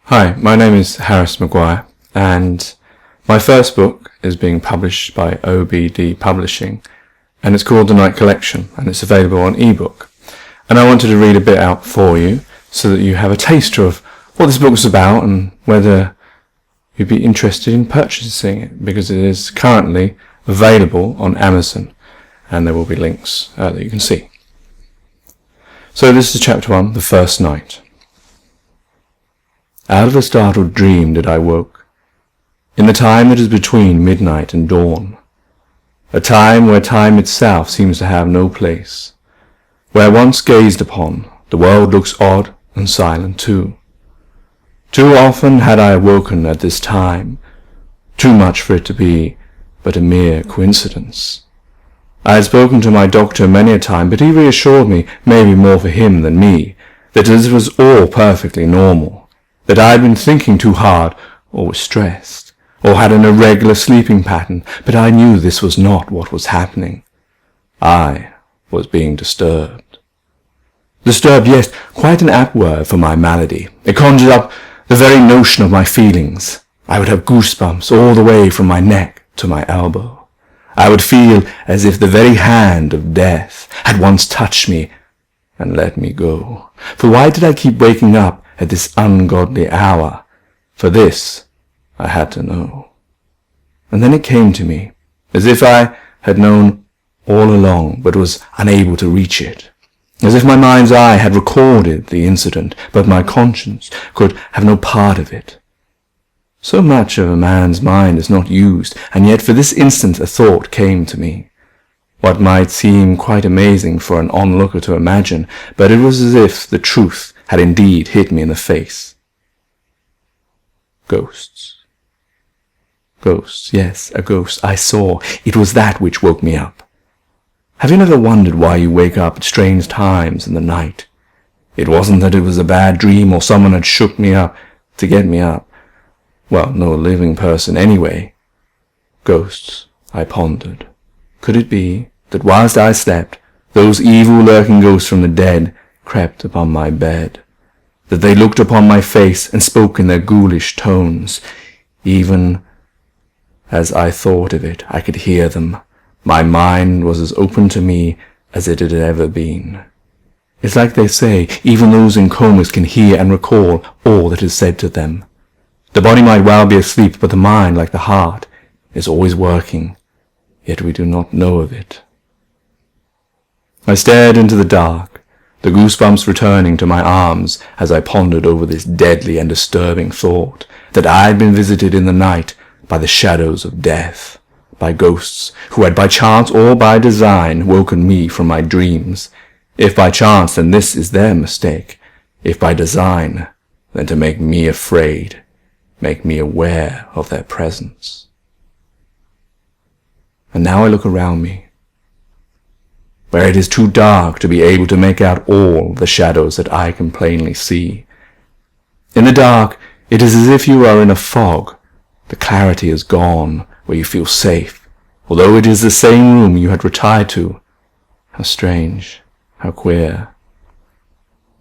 Hi, my name is Harris Maguire, and my first book is being published by OBD Publishing, and it's called The Night Collection, and it's available on ebook. And I wanted to read a bit out for you so that you have a taster of what this book is about and whether you'd be interested in purchasing it, because it is currently available on Amazon, and there will be links that you can see. So this is chapter 1, The First Night. Out of a startled dream did I woke, in the time that is between midnight and dawn, a time where time itself seems to have no place, where once gazed upon, the world looks odd and silent too. Too often had I awoken at this time, too much for it to be but a mere coincidence. I had spoken to my doctor many a time, but he reassured me, maybe more for him than me, that this was all perfectly normal, that I had been thinking too hard, or was stressed, or had an irregular sleeping pattern, but I knew this was not what was happening. I was being disturbed. Disturbed, yes, quite an apt word for my malady. It conjured up the very notion of my feelings. I would have goosebumps all the way from my neck to my elbow. I would feel as if the very hand of death had once touched me and let me go. For why did I keep waking up at this ungodly hour? For this I had to know. And then it came to me, as if I had known all along, but was unable to reach it. As if my mind's eye had recorded the incident, but my conscience could have no part of it. So much of a man's mind is not used, and yet for this instant a thought came to me. What might seem quite amazing for an onlooker to imagine, but it was as if the truth had indeed hit me in the face. Ghosts. Ghosts, yes, a ghost I saw. It was that which woke me up. Have you never wondered why you wake up at strange times in the night? It wasn't that it was a bad dream or someone had shook me up to get me up. Well, no living person anyway. Ghosts, I pondered. Could it be that whilst I slept, those evil lurking ghosts from the dead crept upon my bed, that they looked upon my face and spoke in their ghoulish tones? Even as I thought of it, I could hear them. My mind was as open to me as it had ever been. It's like they say, even those in comas can hear and recall all that is said to them. The body might well be asleep, but the mind, like the heart, is always working, yet we do not know of it. I stared into the dark, the goosebumps returning to my arms as I pondered over this deadly and disturbing thought, that I had been visited in the night by the shadows of death, by ghosts who had by chance or by design woken me from my dreams. If by chance, then this is their mistake. If by design, then to make me afraid, make me aware of their presence. And now I look around me, where it is too dark to be able to make out all the shadows that I can plainly see. In the dark, it is as if you are in a fog. The clarity is gone, where you feel safe, although it is the same room you had retired to. How strange, how queer.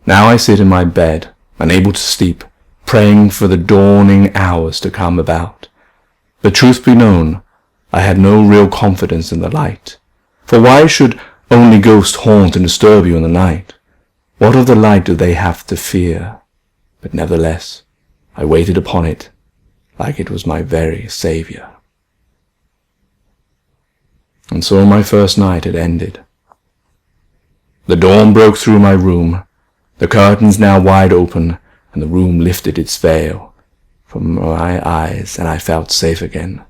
Now I sit in my bed, unable to sleep, praying for the dawning hours to come about. But truth be known, I had no real confidence in the light. For why should only ghosts haunt and disturb you in the night? What of the light do they have to fear? But nevertheless, I waited upon it like it was my very Saviour. And so my first night had ended. The dawn broke through my room, the curtains now wide open, and the room lifted its veil from my eyes, and I felt safe again.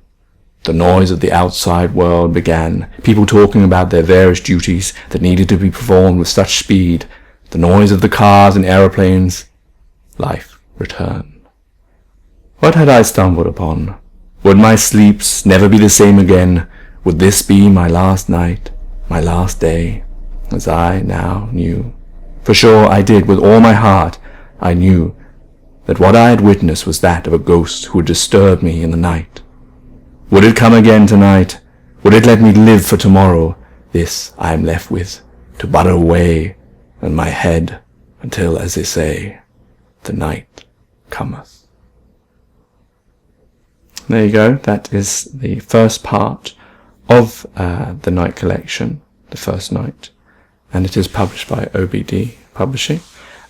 The noise of the outside world began, people talking about their various duties that needed to be performed with such speed, the noise of the cars and aeroplanes. Life returned. What had I stumbled upon? Would my sleeps never be the same again? Would this be my last night, my last day, as I now knew? For sure I did, with all my heart. I knew that what I had witnessed was that of a ghost who would disturb me in the night. Would it come again tonight? Would it let me live for tomorrow? This I am left with, to butter away in my head until, as they say, the night cometh. there you go. That is the first part of the Night collection, the first Night, and it is published by OBD Publishing,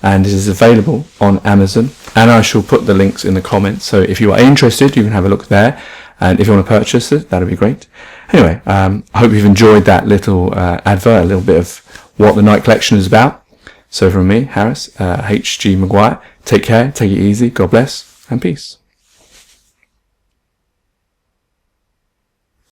and it is available on Amazon, and I shall put the links in the comments, so if you are interested you can have a look there, and if you want to purchase it, that'll be great. Anyway, I hope you've enjoyed that little advert, a little bit of what the Night collection is about. So from me, Harris, H.G. Maguire, take care, take it easy, God bless, and peace.